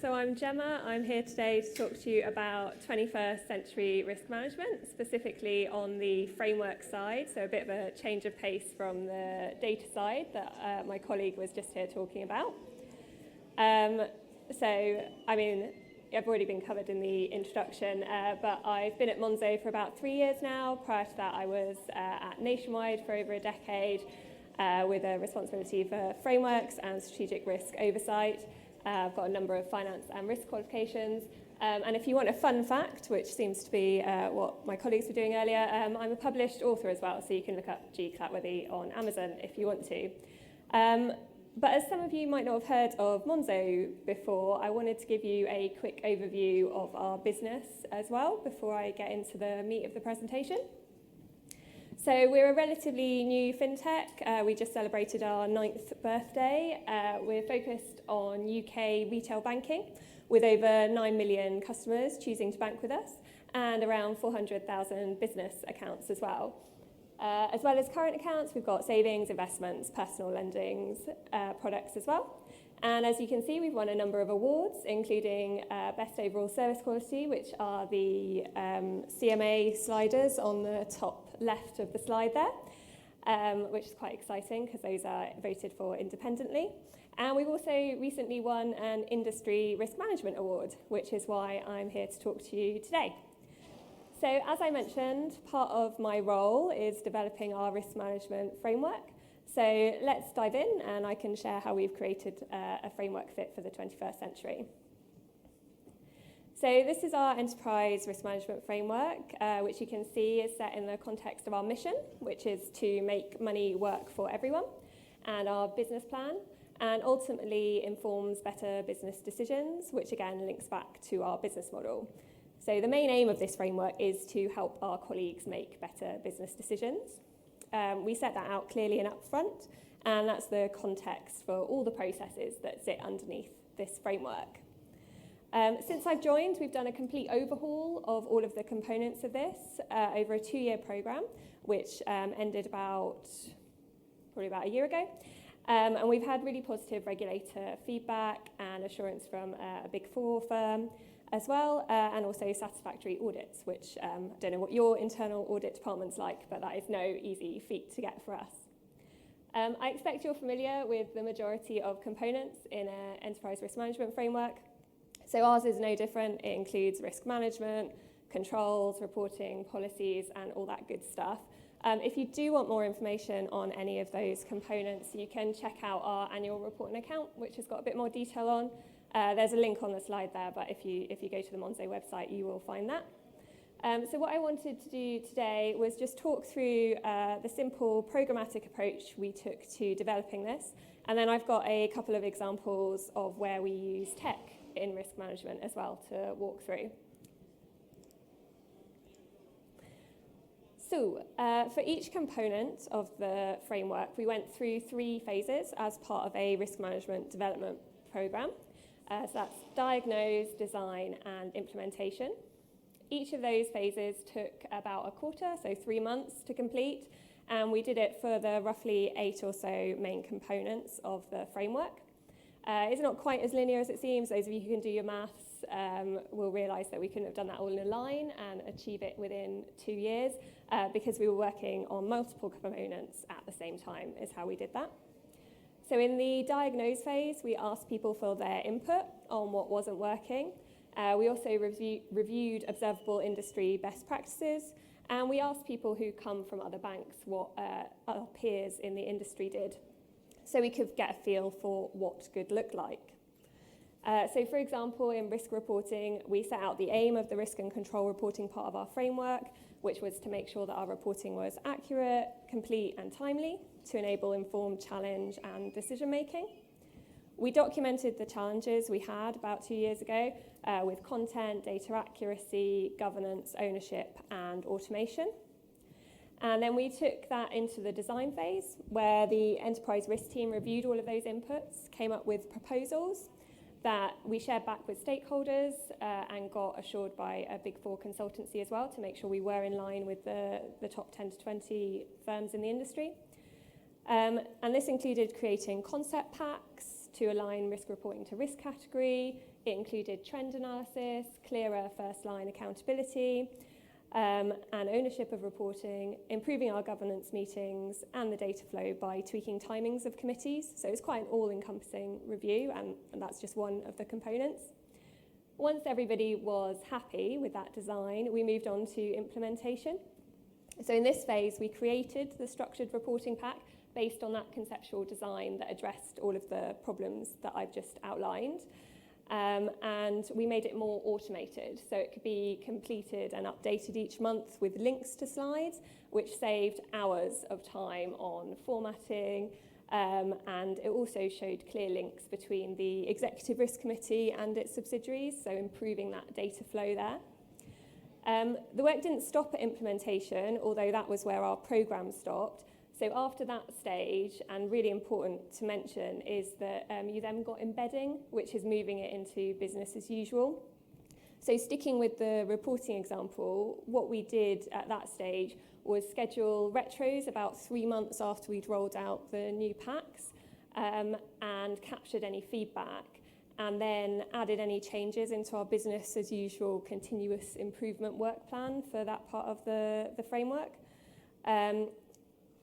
So I'm Gemma. I'm here today to talk to you about 21st century risk management, specifically on the framework side, so a bit of a change of pace from the data side that my colleague was just here talking about. I've already been covered in the introduction, but I've been at Monzo for about 3 years now. Prior to that, I was at Nationwide for over a decade with a responsibility for frameworks and strategic risk oversight. I've got a number of finance and risk qualifications. And if you want a fun fact, which seems to be what my colleagues were doing earlier, I'm a published author as well, so you can look up Clatworthy on Amazon if you want to. But as some of you might not have heard of Monzo before, I wanted to give you a quick overview of our business as well before I get into the meat of the presentation. So we're a relatively new fintech. We just celebrated our 9th birthday. We're focused on UK retail banking with over 9 million customers choosing to bank with us and around 400,000 business accounts as well. As well as current accounts, we've got savings, investments, personal lendings, products as well. And as you can see, we've won a number of awards, including Best Overall Service Quality, which are the CMA sliders on the top left of the slide there, which is quite exciting because those are voted for independently. And we've also recently won an Industry Risk Management Award, which is why I'm here to talk to you today. So as I mentioned, part of my role is developing our risk management framework. So let's dive in and I can share how we've created a framework fit for the 21st century. So this is our enterprise risk management framework, which you can see is set in the context of our mission, which is to make money work for everyone, and our business plan, and ultimately informs better business decisions, which again links back to our business model. So the main aim of this framework is to help our colleagues make better business decisions. We set that out clearly and upfront, and that's the context for all the processes that sit underneath this framework. Since I've joined, we've done a complete overhaul of all of the components of this over a 2-year program, which ended probably about a year ago. And we've had really positive regulator feedback and assurance from a Big Four firm as well, and also satisfactory audits, which I don't know what your internal audit department's like, but that is no easy feat to get for us. I expect you're familiar with the majority of components in an enterprise risk management framework. So ours is no different. It includes risk management, controls, reporting, policies, and all that good stuff. If you do want more information on any of those components, you can check out our annual report and account, which has got a bit more detail on. There's a link on the slide there, but if you go to the Monzo website, you will find that. So what I wanted to do today was just talk through the simple programmatic approach we took to developing this. And then I've got a couple of examples of where we use tech in risk management as well to walk through. So for each component of the framework, we went through 3 phases as part of a risk management development program. So that's diagnose, design, and implementation. Each of those phases took about a quarter, so 3 months to complete, and we did it for the roughly 8 or so main components of the framework. It's not quite as linear as it seems. Those of you who can do your maths will realise that we couldn't have done that all in a line and achieve it within 2 years because we were working on multiple components at the same time is how we did that. So in the diagnose phase, we asked people for their input on what wasn't working. We also reviewed observable industry best practices, and we asked people who come from other banks what other peers in the industry did, so we could get a feel for what good looked like. So for example, in risk reporting, we set out the aim of the risk and control reporting part of our framework, which was to make sure that our reporting was accurate, complete, and timely to enable informed challenge and decision making. We documented the challenges we had about 2 years ago with content, data accuracy, governance, ownership, and automation. And then we took that into the design phase, where the enterprise risk team reviewed all of those inputs, came up with proposals that we shared back with stakeholders and got assured by a Big Four consultancy as well to make sure we were in line with the top 10 to 20 firms in the industry. And this included creating concept packs to align risk reporting to risk category. It included trend analysis, clearer first-line accountability, and ownership of reporting, improving our governance meetings and the data flow by tweaking timings of committees. So it's quite an all-encompassing review, and that's just one of the components. Once everybody was happy with that design, we moved on to implementation. So in this phase, we created the structured reporting pack based on that conceptual design that addressed all of the problems that I've just outlined. And we made it more automated, so it could be completed and updated each month with links to slides, which saved hours of time on formatting, and it also showed clear links between the Executive Risk Committee and its subsidiaries, so improving that data flow there. The work didn't stop at implementation, although that was where our programme stopped. So after that stage, and really important to mention, is that you then got embedding, which is moving it into business as usual. So sticking with the reporting example, what we did at that stage was schedule retros about 3 months after we'd rolled out the new packs, and captured any feedback, and then added any changes into our business as usual continuous improvement work plan for that part of the framework.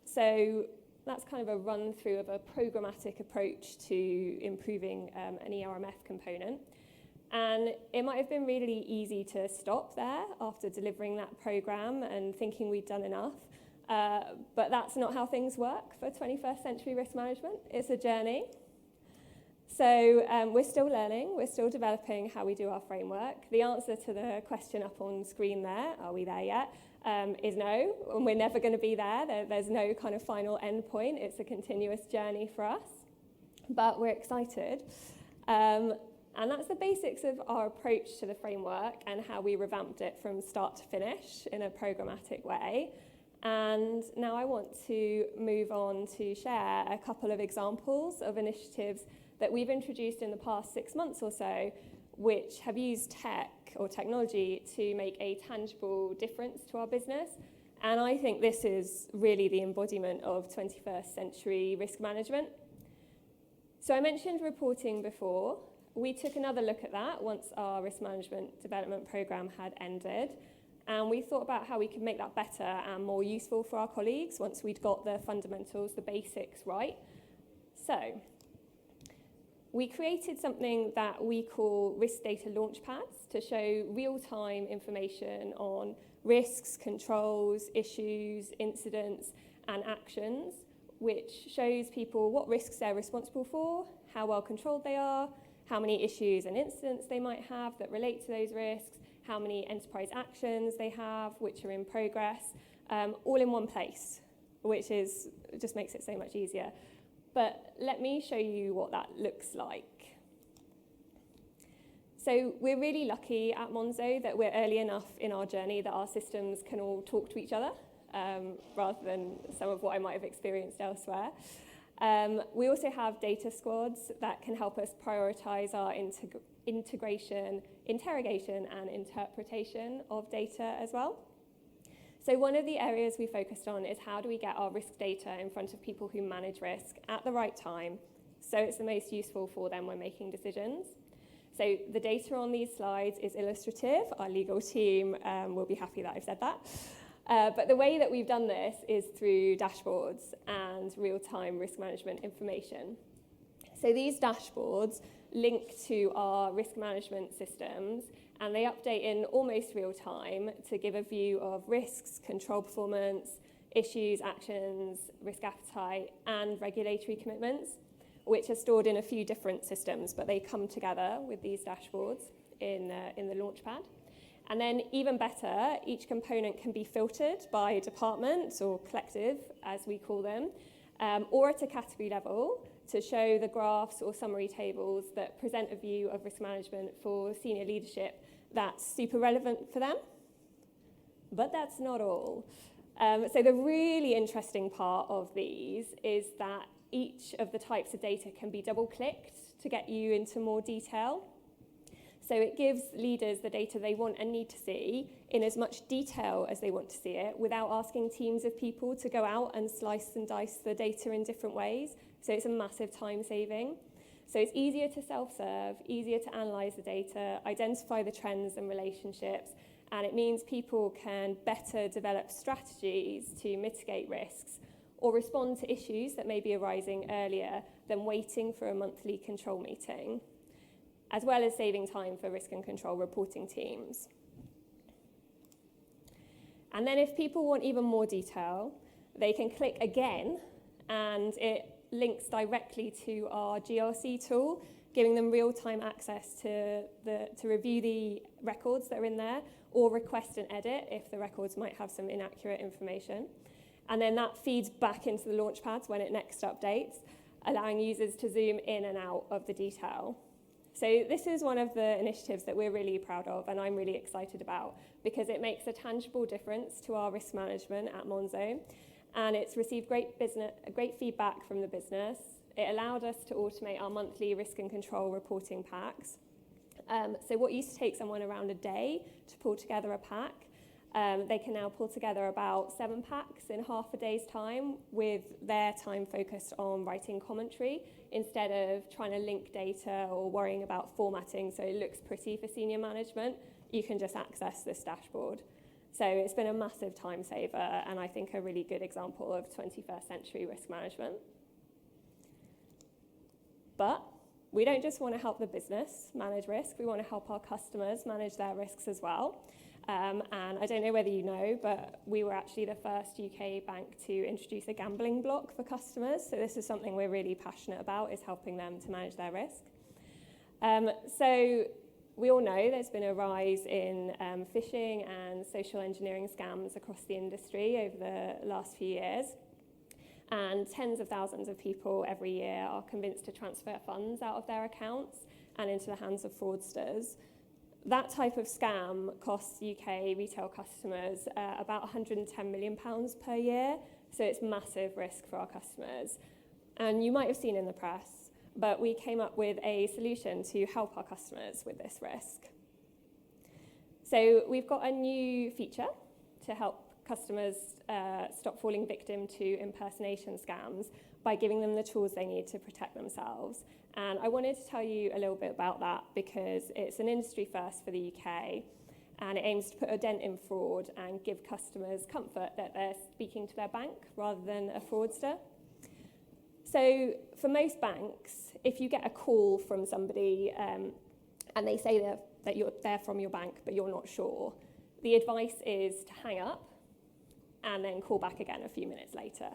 So that's kind of a run through of a programmatic approach to improving an ERMF component. And it might have been really easy to stop there after delivering that programme and thinking we'd done enough. But that's not how things work for 21st century risk management. It's a journey. So we're still learning, we're still developing how we do our framework. The answer to the question up on screen there, are we there yet, is no, and we're never going to be there. There's no kind of final end point. It's a continuous journey for us, but we're excited. And that's the basics of our approach to the framework and how we revamped it from start to finish in a programmatic way. And now I want to move on to share a couple of examples of initiatives that we've introduced in the past 6 months or so, which have used tech or technology to make a tangible difference to our business. And I think this is really the embodiment of 21st century risk management. So I mentioned reporting before. We took another look at that once our risk management development programme had ended. And we thought about how we could make that better and more useful for our colleagues once we'd got the fundamentals, the basics right. So we created something that we call risk data launchpads to show real-time information on risks, controls, issues, incidents, and actions, which shows people what risks they're responsible for, how well controlled they are, how many issues and incidents they might have that relate to those risks, how many enterprise actions they have, which are in progress, all in one place, which just makes it so much easier. But let me show you what that looks like. So we're really lucky at Monzo that we're early enough in our journey that our systems can all talk to each other, rather than some of what I might have experienced elsewhere. We also have data squads that can help us prioritize our integration, interrogation, and interpretation of data as well. So one of the areas we focused on is how do we get our risk data in front of people who manage risk at the right time, so it's the most useful for them when making decisions. So the data on these slides is illustrative. Our legal team will be happy that I've said that. But the way that we've done this is through dashboards and real-time risk management information. So these dashboards link to our risk management systems, and they update in almost real time to give a view of risks, control performance, issues, actions, risk appetite, and regulatory commitments, which are stored in a few different systems, but they come together with these dashboards in the Launchpad. And then even better, each component can be filtered by department or collective, as we call them, or at a category level to show the graphs or summary tables that present a view of risk management for senior leadership that's super relevant for them. But that's not all. So the really interesting part of these is that each of the types of data can be double-clicked to get you into more detail. So it gives leaders the data they want and need to see in as much detail as they want to see it without asking teams of people to go out and slice and dice the data in different ways. So it's a massive time saving. So it's easier to self-serve, easier to analyse the data, identify the trends and relationships, and it means people can better develop strategies to mitigate risks or respond to issues that may be arising earlier than waiting for a monthly control meeting, as well as saving time for risk and control reporting teams. And then if people want even more detail, they can click again, and it links directly to our GRC tool, giving them real-time access to review the records that are in there, or request an edit if the records might have some inaccurate information. And then that feeds back into the launchpads when it next updates, allowing users to zoom in and out of the detail. So this is one of the initiatives that we're really proud of and I'm really excited about, because it makes a tangible difference to our risk management at Monzo, and it's received great feedback from the business. It allowed us to automate our monthly risk and control reporting packs. So what used to take someone around a day to pull together a pack, they can now pull together about 7 packs in half a day's time, with their time focused on writing commentary instead of trying to link data or worrying about formatting so it looks pretty for senior management. You can just access this dashboard. So it's been a massive time saver, and I think a really good example of 21st century risk management. But we don't just want to help the business manage risk, we want to help our customers manage their risks as well. And I don't know whether you know, but we were actually the first UK bank to introduce a gambling block for customers. So this is something we're really passionate about, is helping them to manage their risk. So we all know there's been a rise in phishing and social engineering scams across the industry over the last few years. And tens of thousands of people every year are convinced to transfer funds out of their accounts and into the hands of fraudsters. That type of scam costs UK retail customers about £110 million per year, so it's massive risk for our customers. And you might have seen in the press, but we came up with a solution to help our customers with this risk. So we've got a new feature to help customers stop falling victim to impersonation scams by giving them the tools they need to protect themselves. And I wanted to tell you a little bit about that because it's an industry first for the UK, and it aims to put a dent in fraud and give customers comfort that they're speaking to their bank rather than a fraudster. So for most banks, if you get a call from somebody and they say that they're from your bank but you're not sure, the advice is to hang up and then call back again a few minutes later.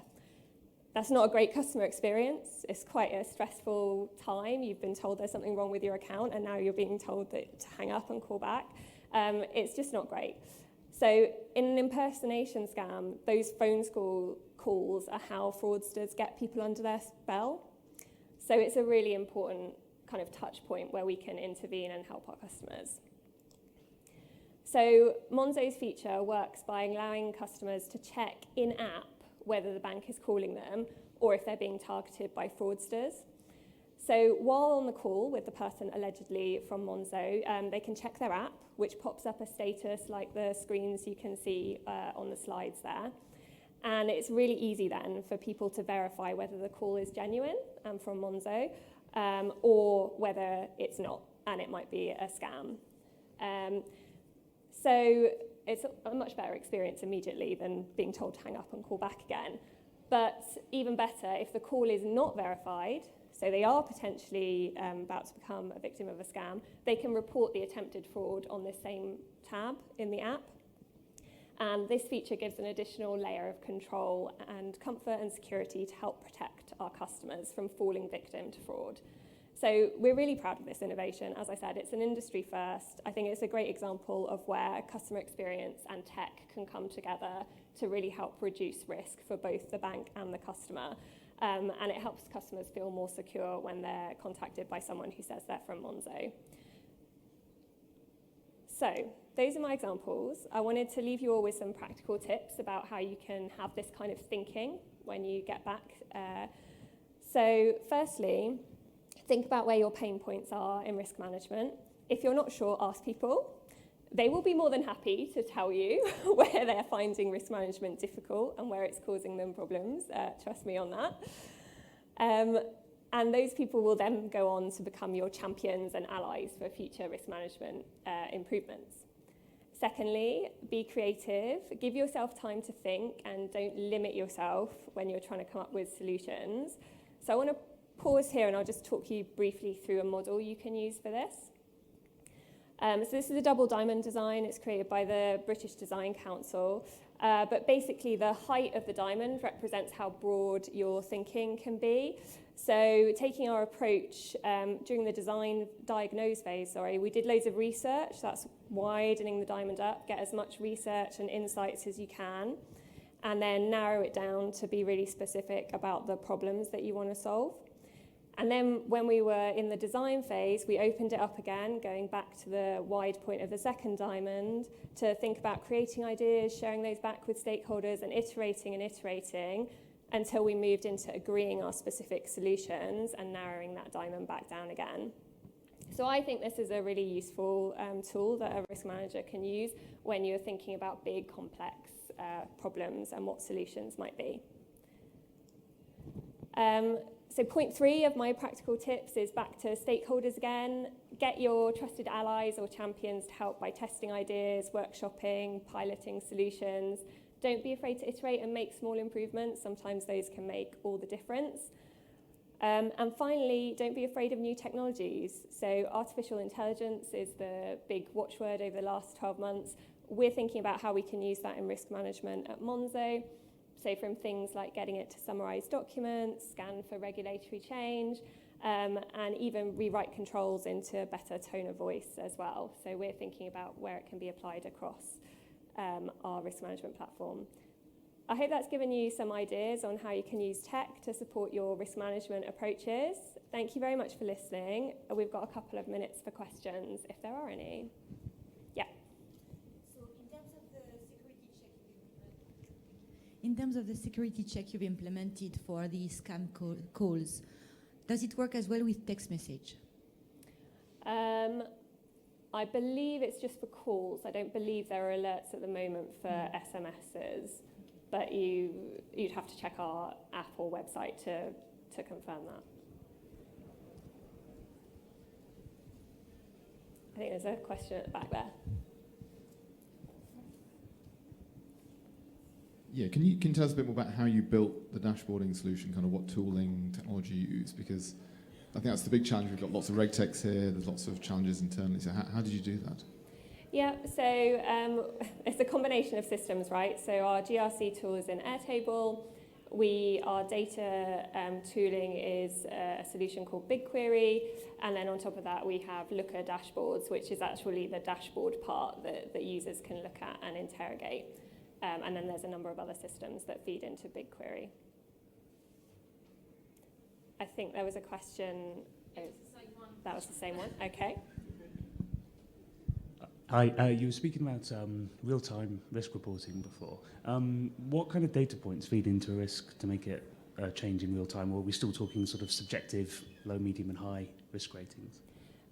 That's not a great customer experience. It's quite a stressful time. You've been told there's something wrong with your account, and now you're being told to hang up and call back. It's just not great. So in an impersonation scam, those phone calls are how fraudsters get people under their spell. So it's a really important kind of touch point where we can intervene and help our customers. So Monzo's feature works by allowing customers to check in-app whether the bank is calling them or if they're being targeted by fraudsters. So while on the call with the person allegedly from Monzo, they can check their app, which pops up a status like the screens you can see on the slides there. And it's really easy then for people to verify whether the call is genuine and from Monzo or whether it's not, and it might be a scam. So it's a much better experience immediately than being told to hang up and call back again. But even better, if the call is not verified, so they are potentially about to become a victim of a scam, they can report the attempted fraud on this same tab in the app. And this feature gives an additional layer of control and comfort and security to help protect our customers from falling victim to fraud. So we're really proud of this innovation. As I said, it's an industry first. I think it's a great example of where customer experience and tech can come together to really help reduce risk for both the bank and the customer. And it helps customers feel more secure when they're contacted by someone who says they're from Monzo. So those are my examples. I wanted to leave you all with some practical tips about how you can have this kind of thinking when you get back. So firstly, think about where your pain points are in risk management. If you're not sure, ask people. They will be more than happy to tell you where they're finding risk management difficult and where it's causing them problems. Trust me on that. And those people will then go on to become your champions and allies for future risk management improvements. Secondly, be creative. Give yourself time to think and don't limit yourself when you're trying to come up with solutions. So I want to pause here and I'll just talk you briefly through a model you can use for this. So this is a double diamond design. It's created by the British Design Council. But basically the height of the diamond represents how broad your thinking can be. So taking our approach during the diagnose phase, we did loads of research. That's widening the diamond up, get as much research and insights as you can, and then narrow it down to be really specific about the problems that you want to solve. And then when we were in the design phase, we opened it up again, going back to the wide point of the second diamond to think about creating ideas, sharing those back with stakeholders and iterating until we moved into agreeing our specific solutions and narrowing that diamond back down again. So I think this is a really useful tool that a risk manager can use when you're thinking about big, complex problems and what solutions might be. So point 3 of my practical tips is back to stakeholders again. Get your trusted allies or champions to help by testing ideas, workshopping, piloting solutions. Don't be afraid to iterate and make small improvements. Sometimes those can make all the difference. And finally, don't be afraid of new technologies. So artificial intelligence is the big watchword over the last 12 months. We're thinking about how we can use that in risk management at Monzo. So from things like getting it to summarize documents, scan for regulatory change, and even rewrite controls into a better tone of voice as well. So we're thinking about where it can be applied across our risk management platform. I hope that's given you some ideas on how you can use tech to support your risk management approaches. Thank you very much for listening. We've got a couple of minutes for questions, if there are any. Yeah. So in terms of the security check you've implemented for the scam calls, does it work as well with text message? I believe it's just for calls. I don't believe there are alerts at the moment for SMSs. But you'd have to check our app or website to confirm that. I think there's a question at the back there. Yeah, can you tell us a bit more about how you built the dashboarding solution, kind of what tooling, technology you use? Because I think that's the big challenge. We've got lots of RegTechs here. There's lots of challenges internally. So how did you do that? Yeah, so it's a combination of systems, right? So our GRC tool is in Airtable. Our data tooling is a solution called BigQuery. And then on top of that, we have Looker dashboards, which is actually the dashboard part that users can look at and interrogate. And then there's a number of other systems that feed into BigQuery. I think there was a question. That was the same one. Okay. Hi, you were speaking about real-time risk reporting before. What kind of data points feed into a risk to make it change in real time, or are we still talking sort of subjective, low, medium and high risk ratings?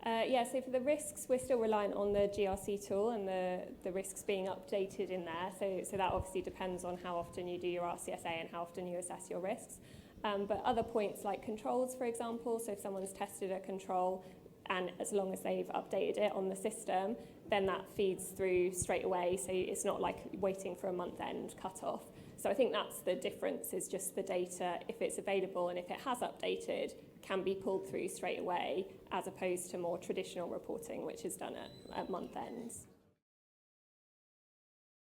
Yeah, so for the risks, we're still reliant on the GRC tool and the risks being updated in there. So that obviously depends on how often you do your RCSA and how often you assess your risks. But other points like controls, for example, so if someone's tested a control, and as long as they've updated it on the system, then that feeds through straight away. So it's not like waiting for a month-end cut-off. So I think that's the difference, is just the data, if it's available and if it has updated, can be pulled through straight away, as opposed to more traditional reporting, which is done at month ends.